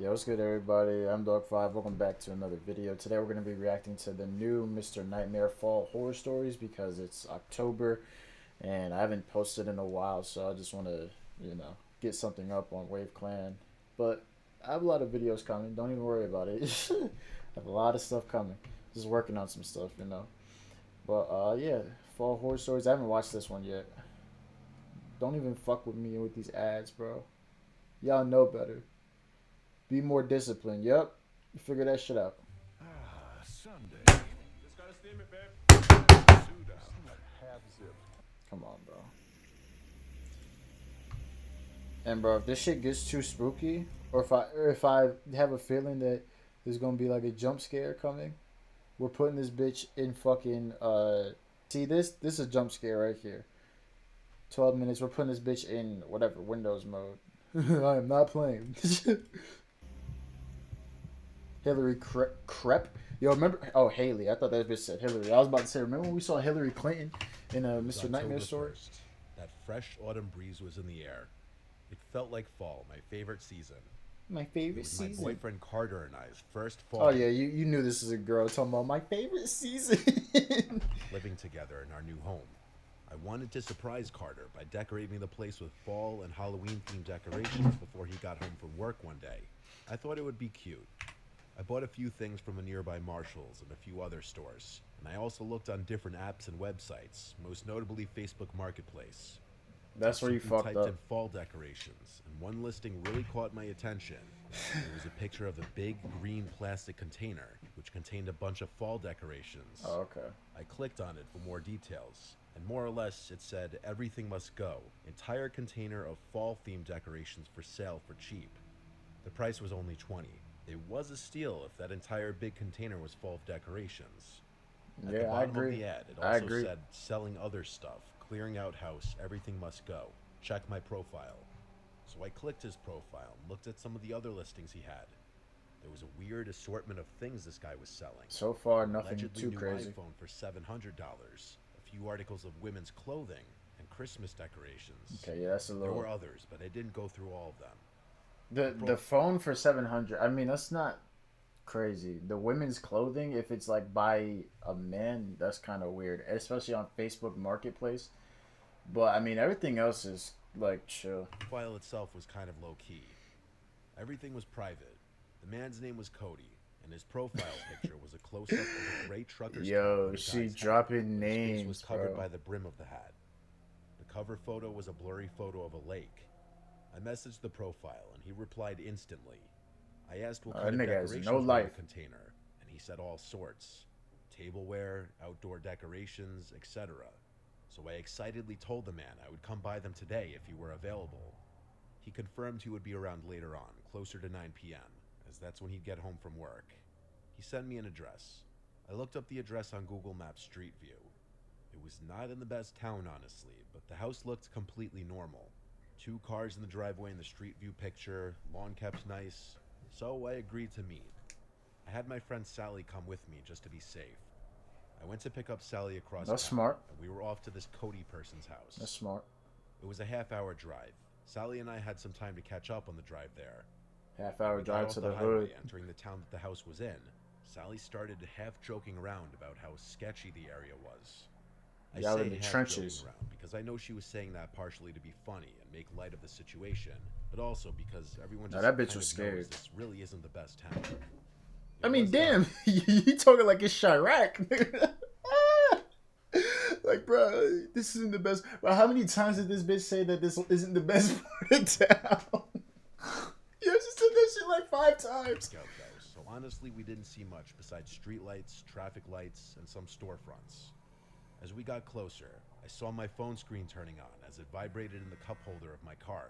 Yo, what's good, everybody? I'm Mdog5. Welcome back to another video. Today, we're going to be reacting to the new Mr. Nightmare Fall horror stories because it's October and I haven't posted in a while, so I just want to, get something up on Wave Clan. But I have a lot of videos coming. Don't even worry about it. I have a lot of stuff coming. Just working on some stuff. But yeah, Fall horror stories. I haven't watched this one yet. Don't even fuck with me with these ads, bro. Y'all know better. Be more disciplined. Yep. Figure that shit out. Sunday. Just gotta steam it, babe. Suit out. Half zip. Come on, bro. And bro, if this shit gets too spooky, or if I have a feeling that there's gonna be like a jump scare coming, we're putting this bitch in fucking see this is a jump scare right here. 12 minutes, we're putting this bitch in whatever Windows mode. I am not playing. Hillary Crep. Yo, remember? Oh, Haley. I thought that bitch said Hillary. I was about to say, remember when we saw Hillary Clinton in a It was Mr. Nightmare October story? 1st. That fresh autumn breeze was in the air. It felt like fall, my favorite season. My It favorite was my season. boyfriend Carter and I's first Oh fall yeah, you knew this was a girl talking about my favorite season. living together in our new home. I wanted to surprise Carter by decorating the place with fall and Halloween themed decorations before he got home from work one day. I thought it would be cute. I bought a few things from a nearby Marshalls and a few other stores, and I also looked on different apps and websites, most notably Facebook Marketplace. I That's where you simply fucked typed in up. fall decorations, and one listing really caught my attention. It was a picture of a big green plastic container, which contained a bunch of fall decorations. Oh, okay. I clicked on it for more details, and more or less it said everything must go. Entire container of fall themed decorations for sale for cheap. The price was only 20. It was a steal if that entire big container was full of decorations. At the Yeah, I bottom of agree. the ad, it I also agree. said selling other stuff, clearing out house, everything must go. Check my profile. So I clicked his profile and looked at some of the other listings he had. There was a weird assortment of things this guy was selling. So far, An nothing allegedly too new crazy. iPhone for $700, a few articles of women's clothing, and Christmas decorations. Okay, yeah, that's a There little. were others, but I didn't go through all of them. The The pro phone for 700. I mean, that's not crazy. The women's clothing, if it's like by a man, that's kind of weird, especially on Facebook Marketplace. But I mean, everything else is like chill. profile itself was kind of low key. Everything was private. The man's name was Cody, and his profile picture was a close up of a gray trucker's cap Yo, on a she guy's head, dropping but his face was names, covered bro. by the brim of the hat. The cover photo was a blurry photo of a lake. I messaged the profile, and he replied instantly. I asked what That kind of nigga has no decorations were in the life. container, and he said all sorts tableware, outdoor decorations, etc. So I excitedly told the man I would come by them today if he were available. He confirmed he would be around later on, closer to 9 p.m., as that's when he'd get home from work. He sent me an address. I looked up the address on Google Maps Street View. It was not in the best town, honestly, but the house looked completely normal. Two cars in the driveway in the Street View picture, lawn kept nice, so I agreed to meet. I had my friend Sally come with me just to be safe. I went to pick up Sally across That's town, smart. and we were off to this Cody person's That's house. smart. It was a half-hour drive. Sally and I had some time to catch up on the drive there. Half When hour we got drive off to the the highway hood. entering the town that the house was in, Sally started half joking around about how sketchy the area was. I Y'all in say the half joking trenches. around because I know she was saying that partially to be funny and make light of the situation, but also because everyone Now just that bitch kind was of knows scared. this really isn't the best town. I It mean, was to damn, her. you talking like it's Chirac. Like, bro, this isn't the best. Bro, how many times did this bitch say that this isn't the best part of town? Yo, she said that shit like 5 times. Out though, so honestly, we didn't see much besides streetlights, traffic lights, and some storefronts. As we got closer, I saw my phone screen turning on as it vibrated in the cup holder of my car.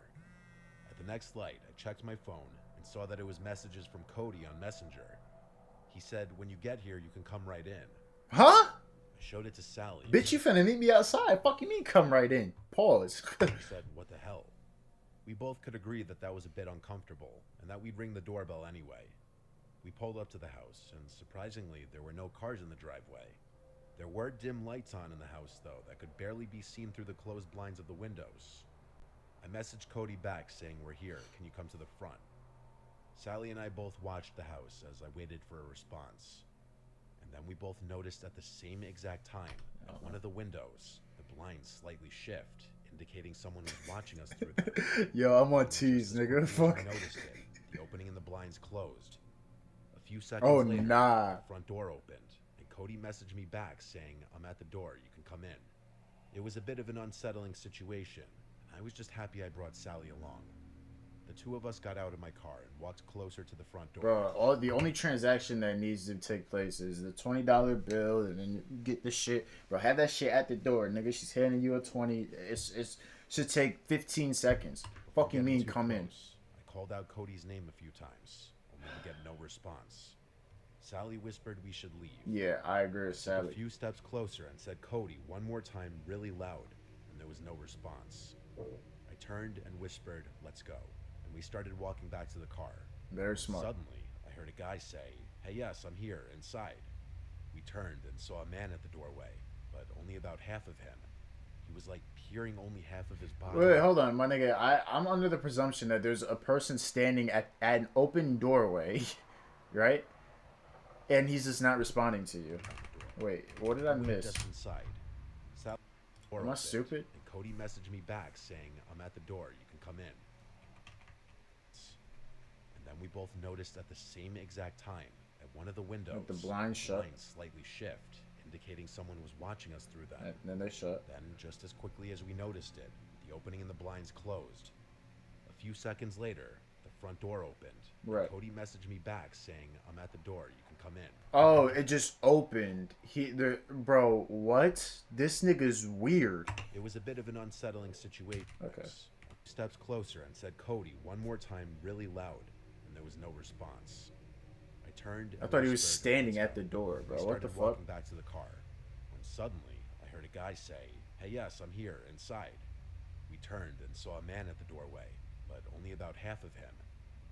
At the next light, I checked my phone and saw that it was messages from Cody on Messenger. He said, "When you get here, you can come right in." Huh? I showed it to Sally, Bitch, you finna meet me outside. Fuck you mean come right in. Pause. and she said, "What the hell?" We both could agree that that was a bit uncomfortable and that we'd ring the doorbell anyway. We pulled up to the house, and surprisingly, there were no cars in the driveway. There were dim lights on in the house, though, that could barely be seen through the closed blinds of the windows. I messaged Cody back saying, "We're here. Can you come to the front?" Sally and I both watched the house as I waited for a response. And then we both noticed at the same exact time, at one of the windows, the blinds slightly shift, indicating someone was watching us through them. Yo, I'm on And tease, just as nigga. quickly as Fuck. we noticed it, the opening in the blinds closed. A few Oh, seconds later, nah. the front door opened, and Cody messaged me back saying, "I'm at the door, you can come in." It was a bit of an unsettling situation, and I was just happy I brought Sally along. The two of us got out of my car and walked closer to the front door. Bro, the only transaction that needs to take place is the $20 bill, and then you get the shit. Bro, have that shit at the door, nigga. She's handing you a 20. It's should take 15 seconds. Before Fucking getting mean, too come in. close, I called out Cody's name a few times, only to get no response. Sally whispered we should leave. Yeah, I agree with Took a Sally. few steps closer and said Cody one more time really loud, and there was no response. I turned and whispered, "Let's go," and we started walking back to the car. Very smart. Suddenly, I heard a guy say, "Hey, yes, I'm here, inside." We turned and saw a man at the doorway, but only about half of him. He was like peering only half of his body. Wait, hold on, my nigga. I'm under the presumption that there's a person standing at an open doorway, right? And he's just not responding to you. Wait, what did I miss? Just inside. Sally Am I opened, stupid? And Cody messaged me back saying, "I'm at the door, you can come in." And then we both noticed at the same exact time, at one of the windows, Like the blinds shut. slightly shift, indicating someone was watching us through them. And then they shut. Then, just as quickly as we noticed it, the opening in the blinds closed. A few seconds later, the front door opened. Right. Cody messaged me back saying, "I'm at the door, you can come in." Oh, it just opened. Bro, what? This nigga's weird. It was a bit of an unsettling situation. Okay. Steps closer and said Cody one more time really loud, and there was no response. I turned. I thought he was whispered, standing "Let's at go." the door, We bro. What started the fuck? walking back to the car, when suddenly I heard a guy say, "Hey, yes, I'm here, inside." We turned and saw a man at the doorway, but only about half of him.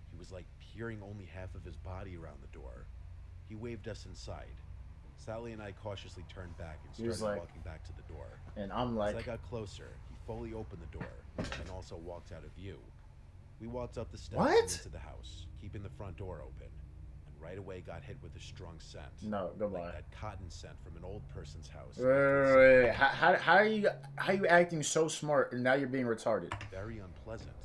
He was like peering only half of his body around the door. He waved us inside. Sally and I cautiously turned back and He was started like- walking back to the door. And I'm As I like, got closer, he fully opened the door and also walked out of view. We walked up the steps What? and into the house, keeping the front door open, and right away got hit with a strong scent. no, goodbye. Like that cotton scent from an old person's house. Wait. How are you acting so smart and now you're being retarded? Very unpleasant.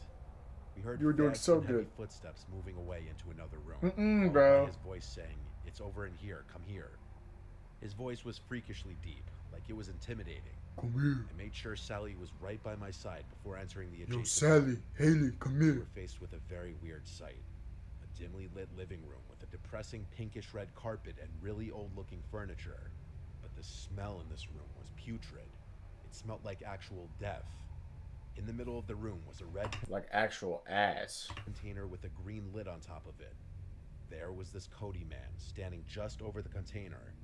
We heard You were doing fast so and heavy good. footsteps moving away into another room. Mm-mm, followed bro. by his voice saying, "It's over in here, come here." His voice was freakishly deep, like it was intimidating. Come here. I made sure Sally was right by my side before entering the adjacent Yo, Sally, Haley, come We here. were faced with a very weird sight. A dimly lit living room with a depressing pinkish red carpet and really old looking furniture. But the smell in this room was putrid. It smelled like actual death. In the middle of the room was a red Like actual ass. container with a green lid on top of it. There was this Cody man standing just over the container.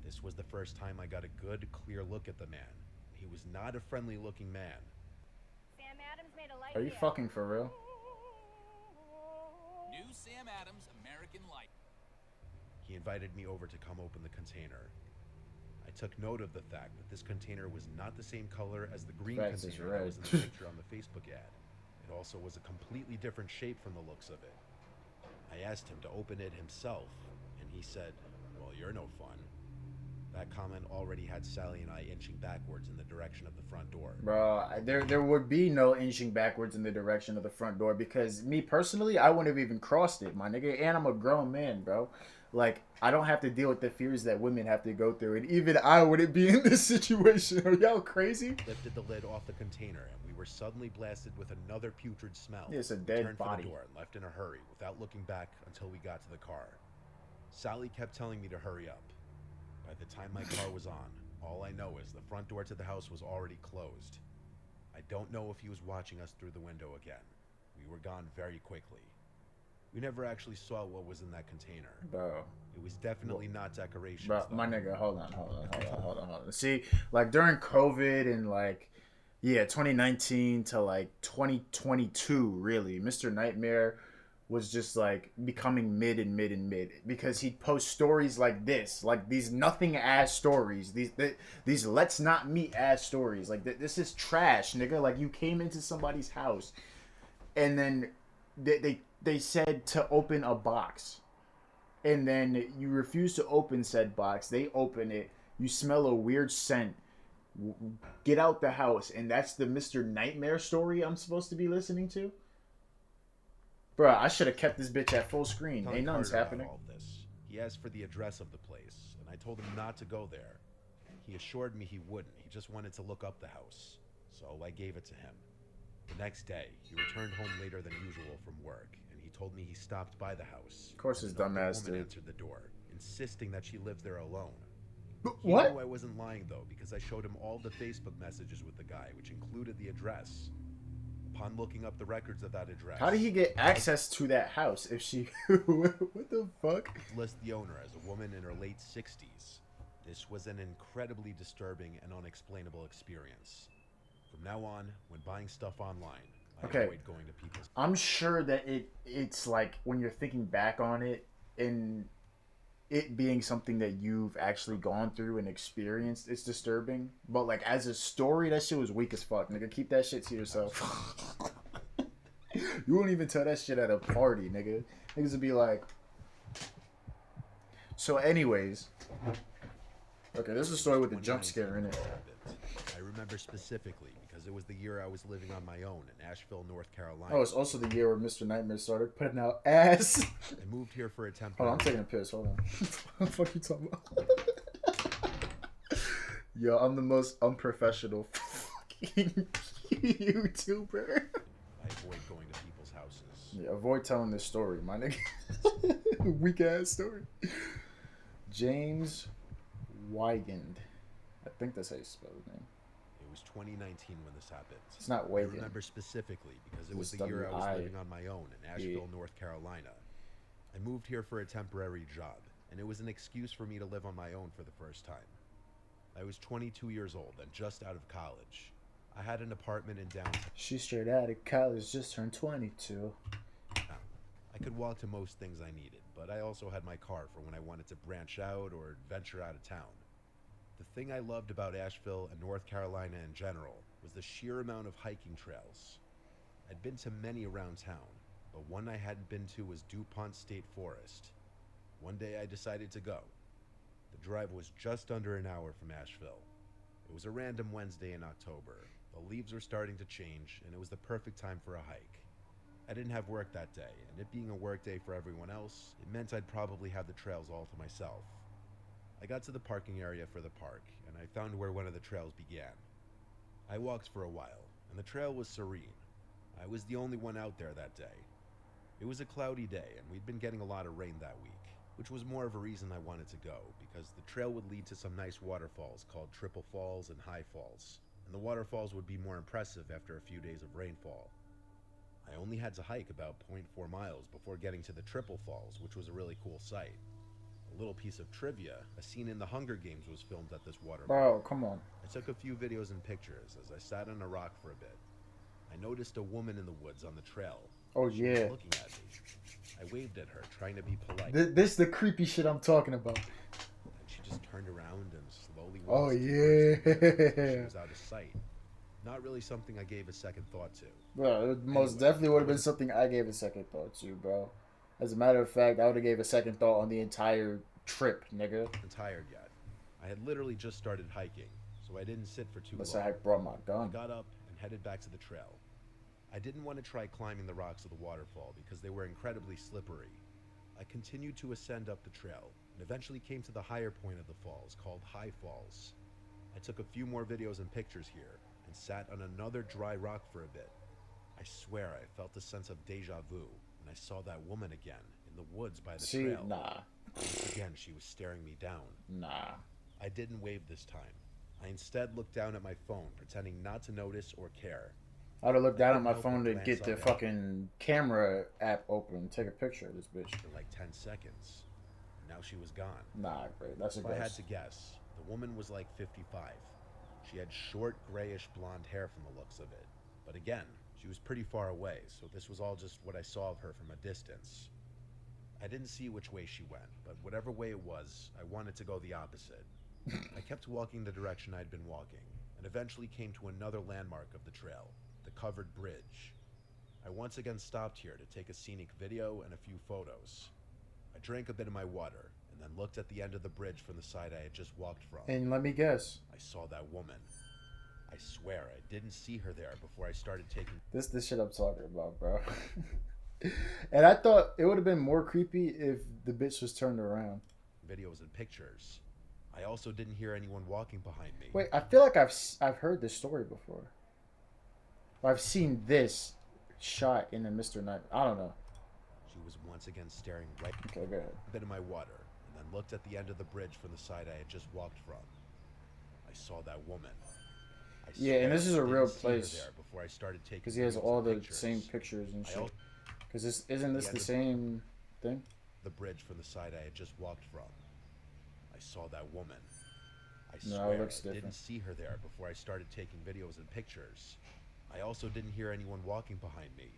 This was the first time I got a good, clear look at the man. He was not a friendly looking man. Sam Adams made a light Are you here. fucking for real? New Sam Adams American Light. He invited me over to come open the container. I took note of the fact that this container was not the same color as the green Facts is container that red. was in the picture on the Facebook ad. It also was a completely different shape from the looks of it. I asked him to open it himself, and he said, "Well, you're no fun." That comment already had Sally and I inching backwards in the direction of the front door. Bro, there would be no inching backwards in the direction of the front door because me personally, I wouldn't have even crossed it, my nigga. And I'm a grown man, bro. Like, I don't have to deal with the fears that women have to go through. And even I wouldn't be in this situation. Are y'all crazy? Lifted the lid off the container, and we were suddenly blasted with another putrid smell. It's a We dead turned body. for the door and left in a hurry without looking back until we got to the car. Sally kept telling me to hurry up. By the time my car was on, all I know is the front door to the house was already closed. I don't know if he was watching us through the window again. We were gone very quickly. We never actually saw what was in that container. Bro. It was definitely not decorations. Bro, though. my nigga, hold on. See, like during COVID and like, yeah, 2019 to like 2022, really, Mr. Nightmare was just like becoming mid because he'd post stories like this, like these nothing ass stories, these let's not meet ass stories. Like this is trash, nigga. Like you came into somebody's house, and then they they said to open a box, and then you refuse to open said box. They open it. You smell a weird scent. Get out the house, and that's the Mr. Nightmare story I'm supposed to be listening to. Bruh, I should have kept this bitch at full screen. Telling Ain't nothing's Carter happening. about all of this. He asked for the address of the place, and I told him not to go there. He assured me he wouldn't. He just wanted to look up the house. So I gave it to him. The next day, he returned home later than usual from work, and he told me he stopped by the house. Of course his An older dumbass woman did. answered the door, insisting that she lives there alone. He What? knew I wasn't lying, though, because I showed him all the Facebook messages with the guy, which included the address. Upon looking up the records of that address... How did he get access to that house if she... What the fuck? List the owner as a woman in her late 60s. This was an incredibly disturbing and unexplainable experience. From now on, when buying stuff online, I avoid going to people's... I'm sure that it's like, when you're thinking back on it, and it being something that you've actually gone through and experienced, it's disturbing. But like as a story, that shit was weak as fuck, nigga. Keep that shit to yourself. You won't even tell that shit at a party, nigga. Niggas would be like... So anyways... Okay, this is a story with a jump scare in it. I remember specifically because it was the year I was living on my own in Asheville, North Carolina. Oh, it's also the year where Mr. Nightmare started putting out ass. I moved here for a temporary... Hold on, I'm taking a piss. Hold on. What the fuck you talking about? Yo, I'm the most unprofessional fucking YouTuber. I avoid going to people's houses. Yeah, avoid telling this story, my nigga. Weak ass story. James Weigand. I think that's how you spell his name. It was 2019 when this happened. It's not I Weigand. remember specifically because it was It's the year I was W-I-E. living on my own in Asheville, North Carolina. I moved here for a temporary job, and it was an excuse for me to live on my own for the first time. I was 22 years old and just out of college. I had an apartment in downtown. She straight out of college, just turned 22. I could walk to most things I needed, but I also had my car for when I wanted to branch out or venture out of town. The thing I loved about Asheville and North Carolina in general was the sheer amount of hiking trails. I'd been to many around town, but one I hadn't been to was DuPont State Forest. One day I decided to go. The drive was just under an hour from Asheville. It was a random Wednesday in October. The leaves were starting to change, and it was the perfect time for a hike. I didn't have work that day, and it being a work day for everyone else, it meant I'd probably have the trails all to myself. I got to the parking area for the park, and I found where one of the trails began. I walked for a while, and the trail was serene. I was the only one out there that day. It was a cloudy day, and we'd been getting a lot of rain that week, which was more of a reason I wanted to go, because the trail would lead to some nice waterfalls called Triple Falls and High Falls, and the waterfalls would be more impressive after a few days of rainfall. I only had to hike about 0.4 miles before getting to the Triple Falls, which was a really cool sight. A little piece of trivia, a scene in the Hunger Games was filmed at this waterfall. Bro, come on. I took a few videos and pictures as I sat on a rock for a bit. I noticed a woman in the woods on the trail. Oh, She was yeah. looking at me. I waved at her, trying to be polite. This the creepy shit I'm talking about. And she just turned around and slowly Oh, walked yeah. She was out of sight. Not really something I gave a second thought to. Bro, it most Anyway, definitely would have been something I gave a second thought to, bro. As a matter of fact, I would have gave a second thought on the entire trip, nigga. I'm tired yet. I had literally just started hiking, so I didn't sit for too Unless long. I had brought my I gun. got up and headed back to the trail. I didn't want to try climbing the rocks of the waterfall because they were incredibly slippery. I continued to ascend up the trail and eventually came to the higher point of the falls called High Falls. I took a few more videos and pictures here and sat on another dry rock for a bit. I swear I felt a sense of deja vu when I saw that woman again in the woods by the See, trail. nah. Once again, she was staring me down. Nah. I didn't wave this time. I instead looked down at my phone, pretending not to notice or care. I would have looked down at my Open phone to glance get the up at- fucking camera app open, take a picture of this bitch. For like 10 seconds. Now she was gone. Nah, bro, that's a If I had ghost. to guess, the woman was like 55. She had short, grayish blonde hair from the looks of it. But again, she was pretty far away, so this was all just what I saw of her from a distance. I didn't see which way she went, but whatever way it was, I wanted to go the opposite. I kept walking the direction I'd been walking, and eventually came to another landmark of the trail, the covered bridge. I once again stopped here to take a scenic video and a few photos. I drank a bit of my water and then looked at the end of the bridge from the side I had just walked from. And let me guess. I saw that woman. I swear I didn't see her there before I started taking This shit I'm talking about, bro. And I thought it would have been more creepy if the bitch was turned around. videos and pictures. I also didn't hear anyone walking behind me. Wait, I feel like I've heard this story before. I've seen this shot in the Mr. Night. I don't know. She was once again staring right Okay, go ahead. a bit of my water and then looked at the end of the bridge from the side I had just walked from. I saw that woman. I Yeah, and this is a didn't real see her place. there before I started taking Because he has videos all and the pictures. same pictures and I shit. al- Because isn't this the same thing? the bridge from the side I had just walked from. I saw that woman. I No, it swear looks I different. didn't see her there before I started taking videos and pictures. I also didn't hear anyone walking behind me.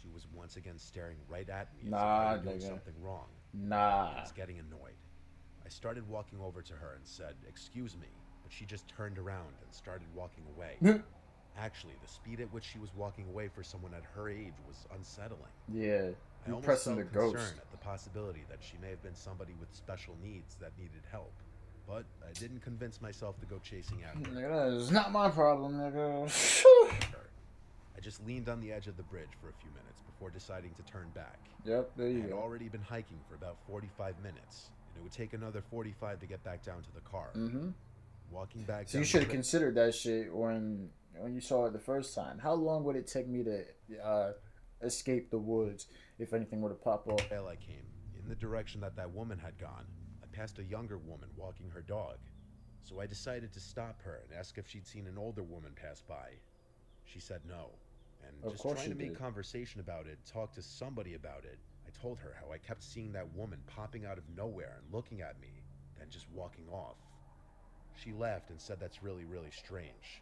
She was once again staring right at me as if I Nah, were doing nigga. something wrong. I Nah. was getting annoyed. I started walking over to her and said, "Excuse me," but she just turned around and started walking away. Actually, the speed at which she was walking away for someone at her age was unsettling. Yeah. I You almost pressing the felt ghost. concern at the possibility that she may have been somebody with special needs that needed help. But I didn't convince myself to go chasing after her. Nigga, that is not my problem, nigga. I just leaned on the edge of the bridge for a few minutes before deciding to turn back. Yep, there I you had go. already been hiking for about 45 minutes, and it would take another 45 to get back down to the car. Mm-hmm. Walking back So down you the should have trail- considered that shit when you saw it the first time. How long would it take me to escape the woods if anything were to pop off? trail I came, in the direction that woman had gone, I passed a younger woman walking her dog. So I decided to stop her and ask if she'd seen an older woman pass by. She said no. And Of just course trying she to make did. conversation about it, talk to somebody about it, I told her how I kept seeing that woman popping out of nowhere and looking at me, then just walking off. She laughed and said that's really, really strange.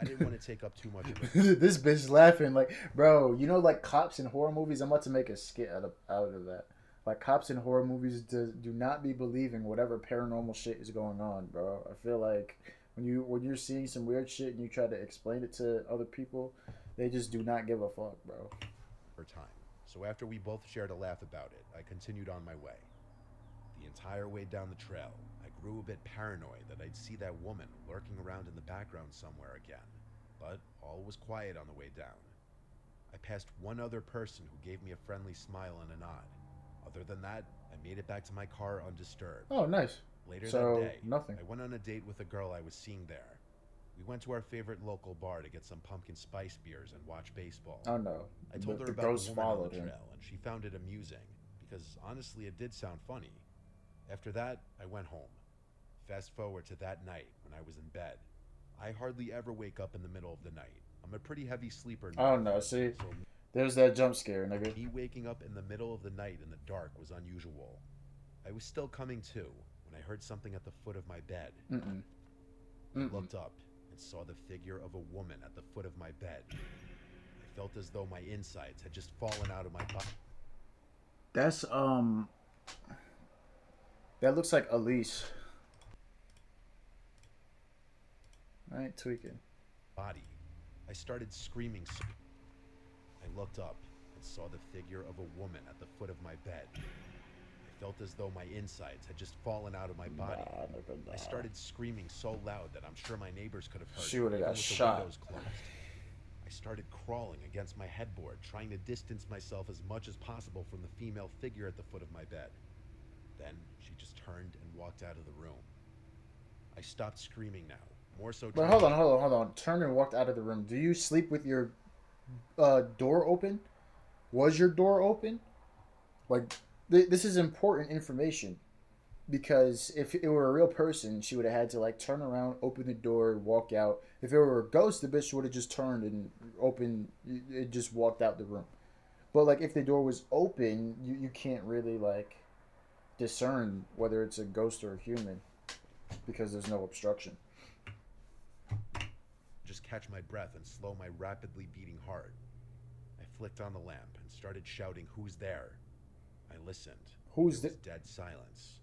I didn't want to take up too much of it. This bitch laughing like, bro, you know, like cops in horror movies. I'm about to make a skit out of that. Like cops in horror movies do not be believing whatever paranormal shit is going on, bro. I feel like when you're seeing some weird shit and you try to explain it to other people, they just do not give a fuck, bro. For time. So after we both shared a laugh about it, I continued on my way. The entire way down the trail, I grew a bit paranoid that I'd see that woman lurking around in the background somewhere again. But all was quiet on the way down. I passed one other person who gave me a friendly smile and a nod. Other than that, I made it back to my car undisturbed. Oh, nice. Later So, that day, nothing. I went on a date with a girl I was seeing there. We went to our favorite local bar to get some pumpkin spice beers and watch baseball. Oh no. I told her The about ghost the woman on followed the him. trail, and she found it amusing, because honestly it did sound funny. After that, I went home. Fast forward to that night when I was in bed. I hardly ever wake up in the middle of the night. I'm a pretty heavy sleeper now. Oh no. See, So there's that jump scare, nigga. me waking up in the middle of the night in the dark was unusual. I was still coming to when I heard something at the foot of my bed. Mm-mm. I Mm-mm. looked up and saw the figure of a woman at the foot of my bed. I felt as though my insides had just fallen out of my body. That's that looks like Elise. I ain't tweaking. I started screaming. I looked up and saw the figure of a woman at the foot of my bed. I felt as though my insides had just fallen out of my body. Nah, nigga, nah. I started screaming so loud that I'm sure my neighbors could have heard. She would've even got with the shot. windows closed. I started crawling against my headboard, trying to distance myself as much as possible from the female figure at the foot of my bed. Then she just turned and walked out of the room. I stopped screaming now, more so. But hold on. Turned and walked out of the room. Do you sleep with your door open? Was your door open? Like, this is important information. Because if it were a real person, she would have had to, like, turn around, open the door, walk out. If it were a ghost, the bitch would have just turned and opened, it just walked out the room. But, like, if the door was open, you can't really, like, discern whether it's a ghost or a human. Because there's no obstruction. Just catch my breath and slow my rapidly beating heart. I flicked on the lamp and started shouting, "Who's there?" I listened. Who's There was dead silence.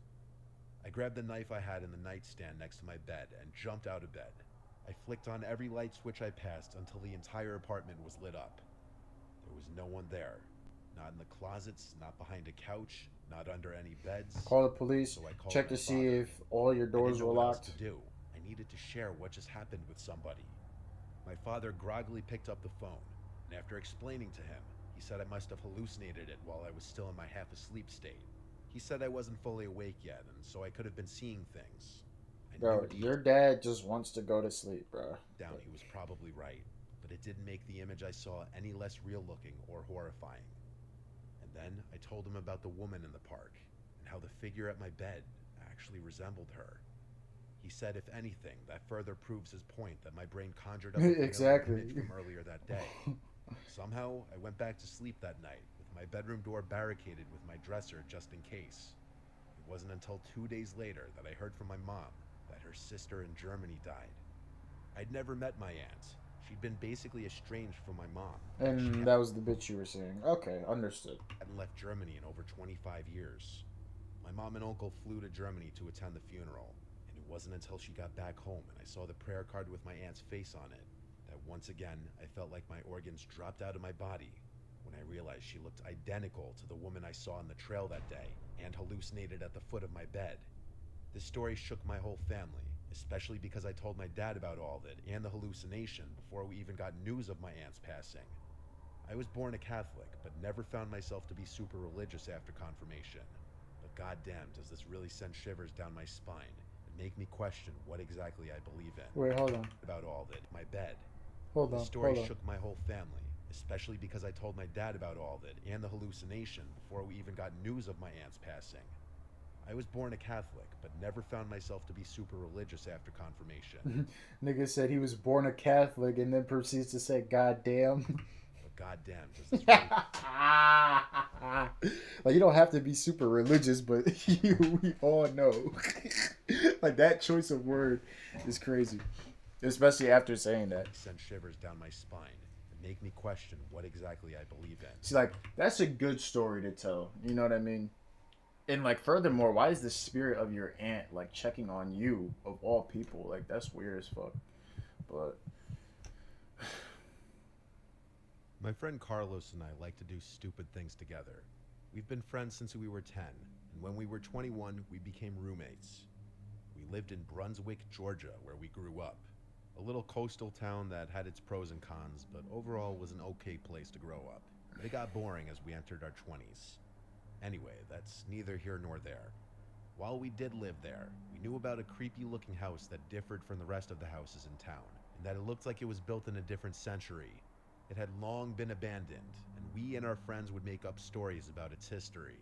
I grabbed the knife I had in the nightstand next to my bed and jumped out of bed. I flicked on every light switch I passed until the entire apartment was lit up. There was no one there. Not in the closets, not behind a couch, not under any beds. Call the police. So I called Check my to see father. if all your I doors didn't know were what else locked. to do. I needed to share what just happened with somebody. My father groggily picked up the phone, and after explaining to him, he said I must have hallucinated it while I was still in my half-asleep state. He said I wasn't fully awake yet, and so I could have been seeing things. I Bro, knew deep your dad just wants to go to sleep, bro. down he was probably right, but it didn't make the image I saw any less real-looking or horrifying. And then I told him about the woman in the park, and how the figure at my bed actually resembled her. He said, if anything, that further proves his point that my brain conjured up a familiar Exactly. image from earlier that day. Somehow, I went back to sleep that night, with my bedroom door barricaded with my dresser just in case. It wasn't until 2 days later that I heard from my mom that her sister in Germany died. I'd never met my aunt. She'd been basically estranged from my mom. And that was the bitch you were saying. Okay, understood. Hadn't left Germany in over 25 years. My mom and uncle flew to Germany to attend the funeral, and it wasn't until she got back home and I saw the prayer card with my aunt's face on it that once again I felt like my organs dropped out of my body when I realized she looked identical to the woman I saw on the trail that day and hallucinated at the foot of my bed. This story shook my whole family, especially because I told my dad about all of it and the hallucination before we even got news of my aunt's passing. I was born a Catholic, but never found myself to be super religious after confirmation. But goddamn, does this really send shivers down my spine and make me question what exactly I believe in. Wait, hold on. About all of it, my bed. Hold The on. story Hold on. shook my whole family, especially because I told my dad about all of it and the hallucination before we even got news of my aunt's passing. I was born a Catholic, but never found myself to be super religious after confirmation. Nigga said he was born a Catholic and then proceeds to say, "God damn." But goddamn, does this really... Like, you don't have to be super religious, but we all know. Like, that choice of word is crazy. Especially after saying that. send shivers down my spine and make me question what exactly I believe in. See, like, that's a good story to tell. You know what I mean? And, like, furthermore, why is the spirit of your aunt, like, checking on you, of all people? Like, that's weird as fuck. But... My friend Carlos and I like to do stupid things together. We've been friends since we were 10, and when we were 21, we became roommates. We lived in Brunswick, Georgia, where we grew up. A little coastal town that had its pros and cons, but overall was an okay place to grow up. But it got boring as we entered our 20s. Anyway, that's neither here nor there. While we did live there, we knew about a creepy-looking house that differed from the rest of the houses in town, and that it looked like it was built in a different century. It had long been abandoned, and we and our friends would make up stories about its history.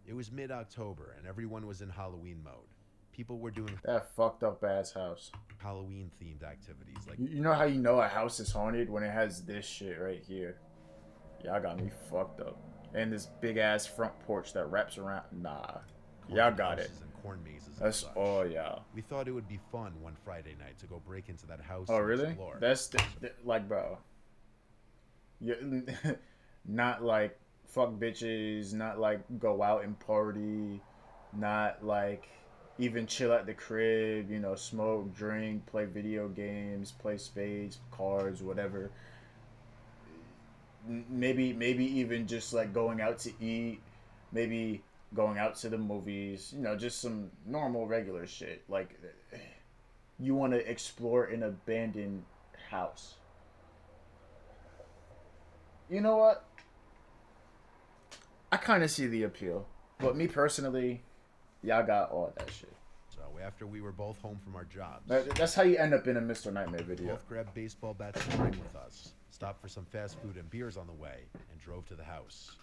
It was mid-October, and everyone was in Halloween mode. People were doing that fucked up ass house. Halloween-themed activities like... You know how you know a house is haunted? When it has this shit right here. Y'all got me fucked up. And this big-ass front porch that wraps around. Nah. Y'all got it. And corn mazes and That's... such. Oh, yeah. We thought it would be fun one Friday night to go break into that house Oh, and really? explore. That's... like, bro. Yeah, not like fuck bitches, not like go out and party, not like even chill at the crib, you know, smoke, drink, play video games, play spades, cards, whatever. Maybe even just like going out to eat, maybe going out to the movies, you know, just some normal regular shit. Like, you want to explore an abandoned house. You know what? I kind of see the appeal. But me personally, y'all got all that shit. So after we were both home from our jobs, That's how you end up in a Mr. Nightmare we video. both grabbed baseball bats to bring with us, stopped for some fast food and beers on the way, and drove to the house.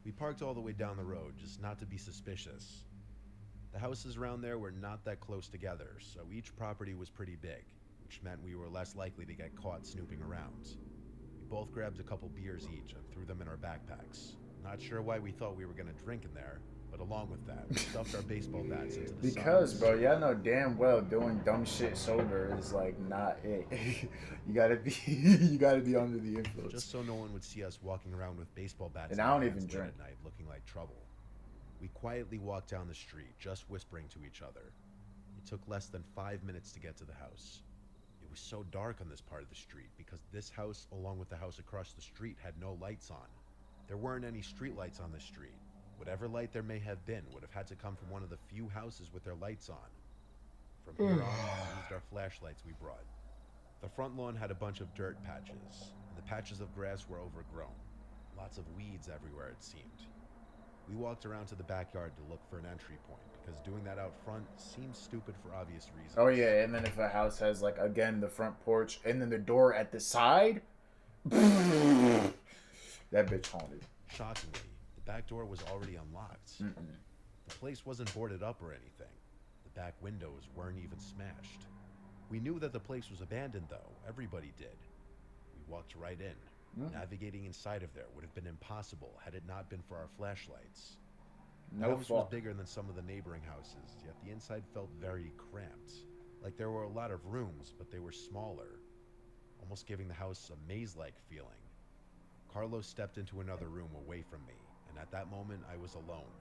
We parked all the way down the road, just not to be suspicious. The houses around there were not that close together, so each property was pretty big, which meant we were less likely to get caught snooping around. We both grabbed a couple beers each and threw them in our backpacks. Not sure why we thought we were gonna drink in there, but along with that, we stuffed our baseball bats into the Because, sides. bro, y'all know damn well doing dumb shit sober is like not it. you gotta be under the influence. Just so no one would see us walking around with baseball bats And in I our don't hands even late drink. at night looking like trouble. We quietly walked down the street, just whispering to each other. It took less than 5 minutes to get to the house. It was so dark on this part of the street because this house, along with the house across the street, had no lights on. There weren't any street lights on this street. Whatever light there may have been would have had to come from one of the few houses with their lights on. From here on, we used our flashlights we brought. The front lawn had a bunch of dirt patches, and the patches of grass were overgrown. Lots of weeds everywhere, it seemed. We walked around to the backyard to look for an entry point, because doing that out front seemed stupid for obvious reasons. Oh yeah, and then if a house has like again the front porch and then the door at the side, that bitch haunted. Shockingly, the back door was already unlocked. The place wasn't boarded up or anything. The back windows weren't even smashed. We knew that the place was abandoned though, everybody did. We walked right in. Navigating inside of there would have been impossible had it not been for our flashlights. The house was bigger than some of the neighboring houses, yet the inside felt very cramped. Like there were a lot of rooms, but they were smaller, almost giving the house a maze-like feeling. Carlos stepped into another room away from me, and at that moment I was alone.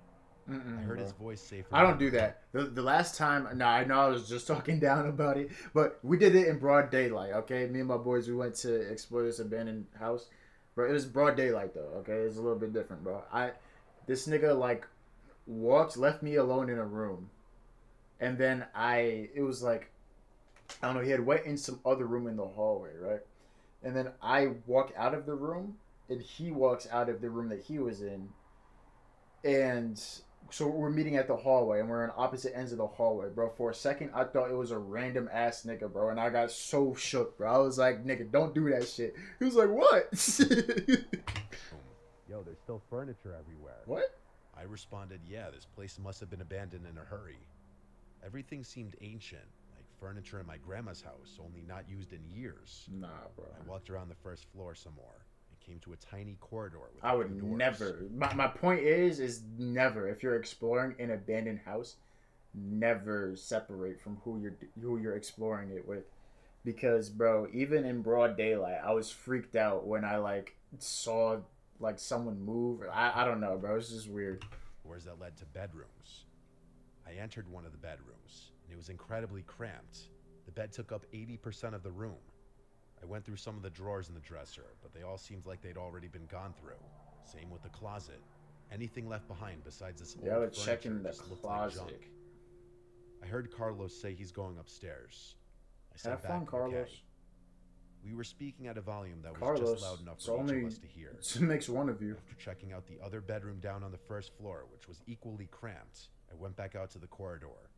I heard his voice say I don't do that. The last time, I know I was just talking down about it, but we did it in broad daylight, okay? Me and my boys, we went to explore this abandoned house. Bro, it was broad daylight, though, okay? It's a little bit different, bro. This nigga, like, left me alone in a room. And then it was like, I don't know, he had went in some other room in the hallway, right? And then I walk out of the room, and he walks out of the room that he was in. And so we're meeting at the hallway, and we're on opposite ends of the hallway, bro. For a second, I thought it was a random ass nigga, bro, and I got so shook, bro. I was like, nigga, don't do that shit. He was like, what? Yo, there's still furniture everywhere. What? I responded, yeah, this place must have been abandoned in a hurry. Everything seemed ancient, like furniture in my grandma's house, only not used in years. Nah, bro. I walked around the first floor some more. Came to a tiny corridor with I would never. My point is never. If you're exploring an abandoned house, never separate from who you're exploring it with, because bro, even in broad daylight, I was freaked out when I like saw like someone move. I don't know, bro. It's just weird. Doors that led to bedrooms. I entered one of the bedrooms, and it was incredibly cramped. The bed took up 80% of the room. I went through some of the drawers in the dresser, but they all seemed like they'd already been gone through. Same with the closet. Anything left behind besides this old furniture checking the just looked closet. like junk. I heard Carlos say he's going upstairs. I said Have back, fun, Carlos. okay. We were speaking at a volume that was Carlos, just loud enough for each of us to hear. It makes one of you. After checking out the other bedroom down on the first floor, which was equally cramped, I went back out to the corridor.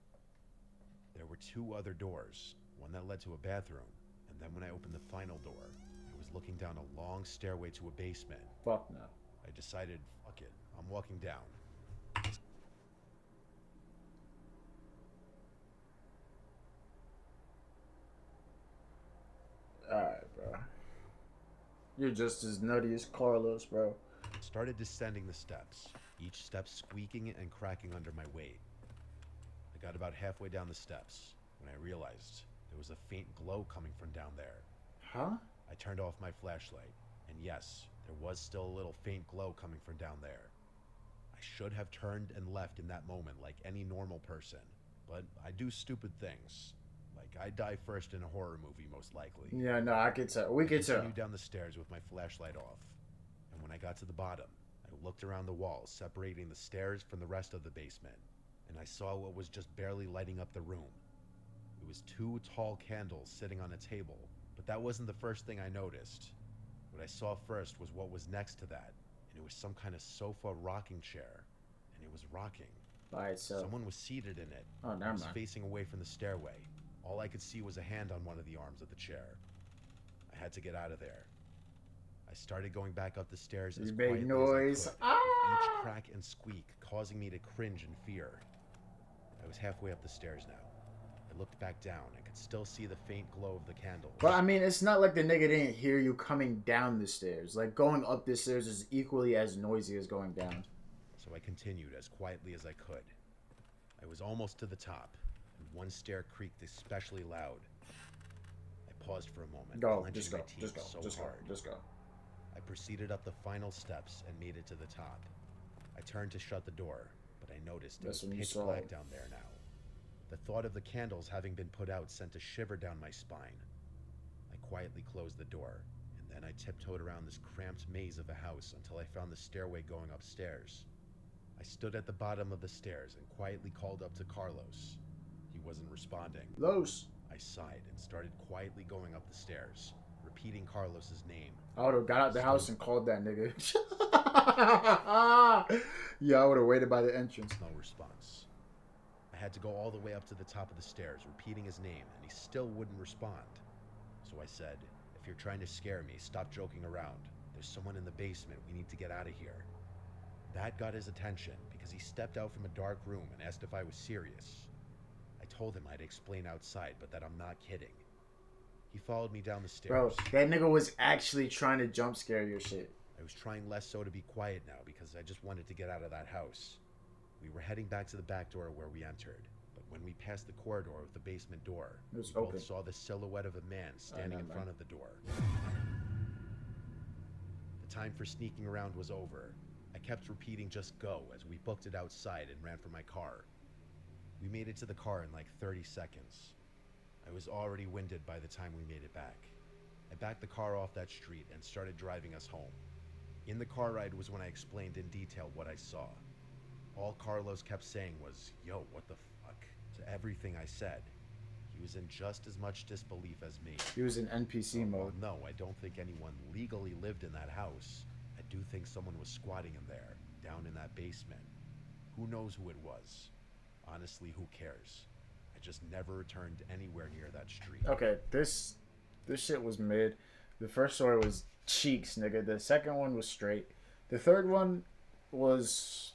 There were two other doors, one that led to a bathroom, and then when I opened the final door, I was looking down a long stairway to a basement. Fuck no. I decided, fuck it, I'm walking down. Alright, bro. You're just as nutty as Carlos, bro. Started descending the steps, each step squeaking and cracking under my weight. I got about halfway down the steps when I realized there was a faint glow coming from down there. Huh? I turned off my flashlight, and yes, there was still a little faint glow coming from down there. I should have turned and left in that moment like any normal person, but I do stupid things. Like, I die first in a horror movie, most likely. Yeah, no, I could tell. We could tell. I continued down the stairs with my flashlight off, and when I got to the bottom, I looked around the walls separating the stairs from the rest of the basement, and I saw what was just barely lighting up the room. It was two tall candles sitting on a table, but that wasn't the first thing I noticed. What I saw first was what was next to that, and it was some kind of sofa rocking chair, and it was rocking. By itself. Someone was seated in it. Oh, never It was mind. facing away from the stairway. All I could see was a hand on one of the arms of the chair. I had to get out of there. I started going back up the stairs as You quietly made noise. as I could, with each crack and squeak causing me to cringe in fear. I was halfway up the stairs now. I looked back down and could still see the faint glow of the candles. But I mean, it's not like the nigga didn't hear you coming down the stairs. Like, going up the stairs is equally as noisy as going down. So I continued as quietly as I could. I was almost to the top, and one stair creaked especially loud. I paused for a moment, clenching Just go, my teeth just go, so just go, hard. just go. I proceeded up the final steps and made it to the top. I turned to shut the door, but I noticed it That's was when you pitch saw black it. down there now. The thought of the candles having been put out sent a shiver down my spine. quietly closed the door, and then I tiptoed around this cramped maze of a house until I found the stairway going upstairs. I stood at the bottom of the stairs and quietly called up to Carlos. He wasn't responding. Los. I sighed and started quietly going up the stairs, repeating Carlos's name. I would have got out the house and called that nigga. Yeah, I would have waited by the entrance. No response. I had to go all the way up to the top of the stairs, repeating his name, and he still wouldn't respond. So I said, "If you're trying to scare me, stop joking around. There's someone in the basement. We need to get out of here." That got his attention because he stepped out from a dark room and asked if I was serious. I told him I'd explain outside, but that I'm not kidding. He followed me down the Bro, stairs. that nigga was actually trying to jump scare your shit. I was trying less so to be quiet now because I just wanted to get out of that house. We were heading back to the back door where we entered, but when we passed the corridor of the basement door, It was we open. both saw the silhouette of a man standing in never front of the door. The time for sneaking around was over. I kept repeating just go as we booked it outside and ran for my car. We made it to the car in like 30 seconds. I was already winded by the time we made it back. I backed the car off that street and started driving us home. In the car ride was when I explained in detail what I saw. All Carlos kept saying was, "Yo, what the fuck?" to everything I said. He was in just as much disbelief as me. He was in NPC Well, mode. no, I don't think anyone legally lived in that house. I do think someone was squatting in there, down in that basement. Who knows who it was? Honestly, who cares? I just never returned anywhere near that street. Okay, this shit was mid. The first story was cheeks, nigga. The second one was straight. The third one was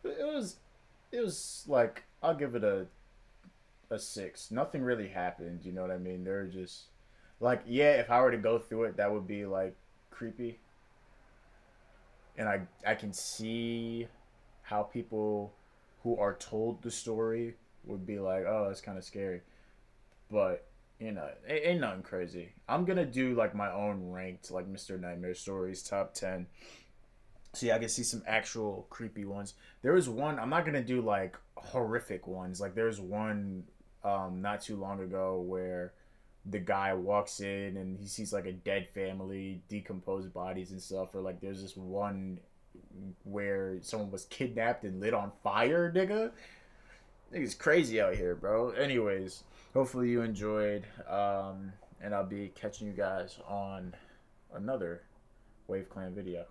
it was like, I'll give it a 6. Nothing really happened, you know what I mean? They're just like, yeah, if I were to go through it, that would be like creepy. And I can see how people who are told the story would be like, oh, that's kind of scary. But, you know, it ain't nothing crazy. I'm going to do like my own ranked, like Mr. Nightmare Stories, top 10. So yeah, I can see some actual creepy ones. There was one, I'm not going to do like horrific ones. Like there's one not too long ago where the guy walks in and he sees like a dead family, decomposed bodies and stuff. Or like there's this one where someone was kidnapped and lit on fire, nigga. Nigga's crazy out here, bro. Anyways, hopefully you enjoyed. And I'll be catching you guys on another Wave Clan video.